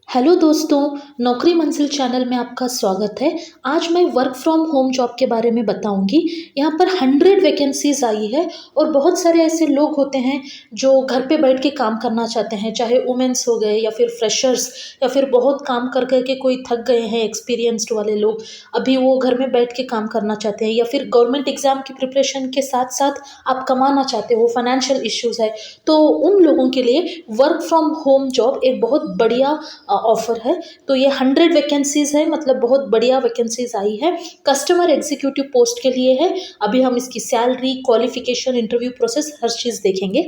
Hello दोस्तों, नौकरी मंजिल चैनल में आपका स्वागत है। आज मैं वर्क फ्रॉम होम जॉब के बारे में बताऊंगी। यहाँ पर 100 वैकेंसीज आई है और बहुत सारे ऐसे लोग होते हैं जो घर पे बैठ के काम करना चाहते हैं, चाहे वुमेन्स हो गए या फिर फ्रेशर्स या फिर बहुत काम कर करके कोई थक गए हैं, एक्सपीरियंस्ड वाले लोग अभी वो घर में बैठ के काम करना चाहते हैं, या फिर गवर्नमेंट एग्जाम की प्रिपरेशन के साथ साथ आप कमाना चाहते हो, फाइनेंशियल इश्यूज है, तो उन लोगों के लिए वर्क फ्रॉम होम जॉब एक बहुत बढ़िया ऑफर है। तो ये 100 वैकेंसीज है, मतलब बहुत बढ़िया वैकेंसीज आई है। कस्टमर एग्जीक्यूटिव पोस्ट के लिए है। अभी हम इसकी सैलरी, क्वालिफिकेशन, इंटरव्यू प्रोसेस हर चीज़ देखेंगे।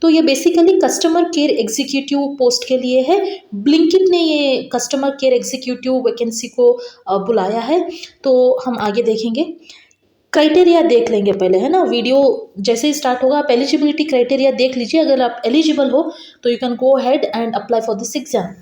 तो ये basically customer care executive post के लिए है। ब्लिंकिट ने ये कस्टमर केयर एग्जीक्यूटिव वैकेंसी को बुलाया है। तो हम आगे देखेंगे। क्राइटेरिया देख लेंगे पहले, है ना। वीडियो जैसे ही स्टार्ट होगा आप एलिजिबिलिटी क्राइटेरिया देख लीजिए। अगर आप एलिजिबल हो तो you can go ahead and apply for this exam,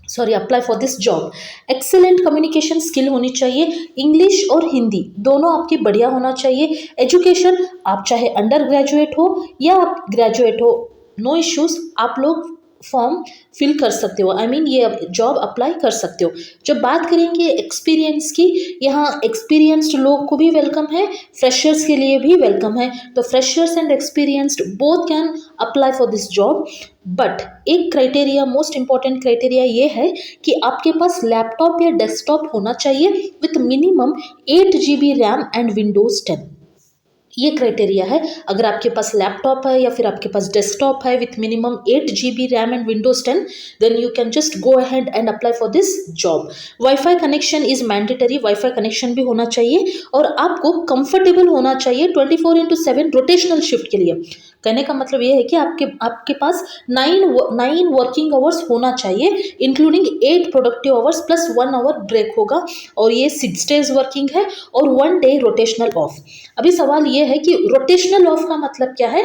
sorry apply for this job. Excellent communication skill होनी चाहिए। इंग्लिश और हिंदी दोनों आपकी बढ़िया होना चाहिए। एजुकेशन, आप चाहे अंडर ग्रेजुएट हो या आप ग्रेजुएट हो, नो इश्यूज, आप लोग फॉर्म फिल कर सकते हो। ये जॉब अप्लाई कर सकते हो। जब बात करेंगे एक्सपीरियंस की, यहाँ एक्सपीरियंस्ड लोग को भी वेलकम है, फ्रेशर्स के लिए भी वेलकम है। तो freshers and experienced both can apply for this job. But एक क्राइटेरिया, मोस्ट इंपॉर्टेंट क्राइटेरिया ये है कि आपके पास लैपटॉप या डेस्कटॉप होना चाहिए with minimum 8 GB RAM and Windows 10। ये क्राइटेरिया है। अगर आपके पास लैपटॉप है या फिर आपके पास डेस्कटॉप है with minimum 8 GB RAM and Windows 10, then you can just go ahead and apply for this job. Wifi connection is mandatory, wifi connection भी होना चाहिए और आपको कंफर्टेबल होना चाहिए 24/7 रोटेशनल शिफ्ट के लिए। कहने का मतलब ये है कि आपके पास 9 वर्किंग आवर्स होना चाहिए, including 8 productive hours plus 1 hour break होगा। और ये 6 days वर्किंग है और 1 day रोटेशनल ऑफ। अभी सवाल ये है कि रोटेशनल ऑफ का मतलब क्या है।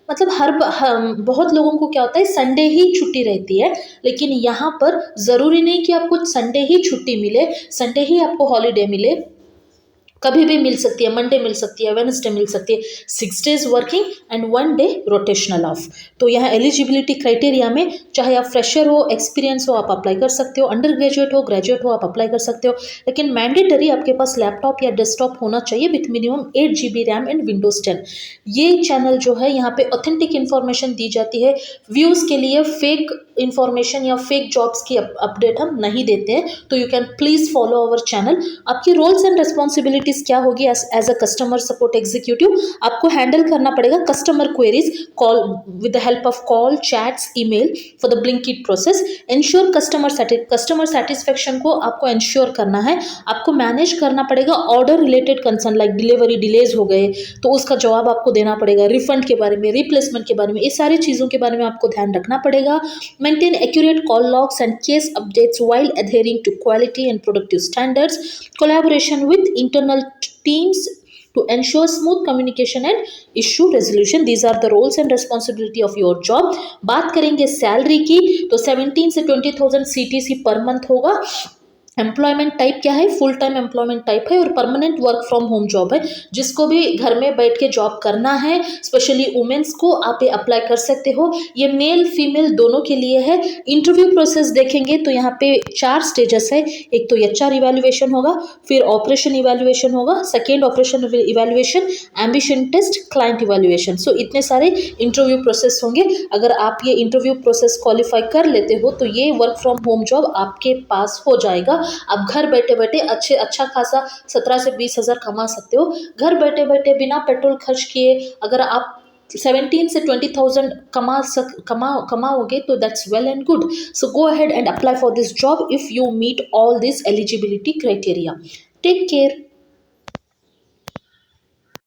मतलब बहुत लोगों को क्या होता है, संडे ही छुट्टी रहती है, लेकिन यहाँ पर जरूरी नहीं कि आपको संडे ही छुट्टी मिले, संडे ही आपको हॉलीडे मिले। कभी भी मिल सकती है, मंडे मिल सकती है, वेडनेसडे मिल सकती है। 6 days working and 1 day rotational of. तो यहाँ एलिजिबिलिटी क्राइटेरिया में चाहे आप फ्रेशर हो, एक्सपीरियंस हो, आप अप्लाई कर सकते हो, अंडर ग्रेजुएट हो, ग्रेजुएट हो, आप अप्लाई कर सकते हो। लेकिन मैंडेटरी आपके पास लैपटॉप या डेस्कटॉप होना चाहिए with minimum 8 GB RAM and Windows 10। ये चैनल जो है यहाँ पे ऑथेंटिक इन्फॉर्मेशन दी जाती है। व्यूज़ के लिए फेक इन्फॉर्मेशन या फेक जॉब्स की अपडेट हम नहीं देते हैं। तो you can please follow our channel. आपकी रोल्स एंड रिस्पॉन्सिबिलिटीज क्या होगी as a customer support executive. आपको हैंडल करना पड़ेगा customer queries call with the help of call, chats, email for the Blinkit process. Ensure customer satisfaction को आपको ensure करना है। आपको मैनेज करना पड़ेगा order related concern like delivery delays हो गए तो उसका जवाब आपको देना पड़ेगा। रिफंड के बारे में, रिप्लेसमेंट के बारे में, ये सारी चीज़ों के बारे में आपको ध्यान रखना पड़ेगा। Maintain accurate call logs and case updates while adhering to quality and productive standards. Collaboration with internal teams to ensure smooth communication and issue resolution. These are the roles and responsibility of your job. बात करेंगे salary की तो 17 से 20,000 CTC per month होगा। Employment type क्या है, full time employment type है और permanent work from home job है। जिसको भी घर में बैठ के जॉब करना है, स्पेशली वुमेन्स को, आप ये अप्लाई कर सकते हो। ये मेल फीमेल दोनों के लिए है। इंटरव्यू प्रोसेस देखेंगे तो यहाँ पे 4 स्टेजेस है। एक तो HR इवेल्युएशन होगा, फिर ऑपरेशन इवेल्युएशन होगा, second operation evaluation, ambition test, client evaluation. So इतने सारे इंटरव्यू प्रोसेस होंगे। अगर आप ये इंटरव्यू प्रोसेस क्वालिफाई कर लेते हो तो ये वर्क फ्रॉम होम जॉब आपके पास हो जाएगा। आप घर बैठे बैठे अच्छा खासा 17 से 20 हज़ार कमा सकते हो घर बैठे बैठे बिना पेट्रोल खर्च किए। अगर आप 17 से 20,000 कमाओगे तो that's well and good. So go ahead and apply for this job if you meet all this eligibility criteria. Take care.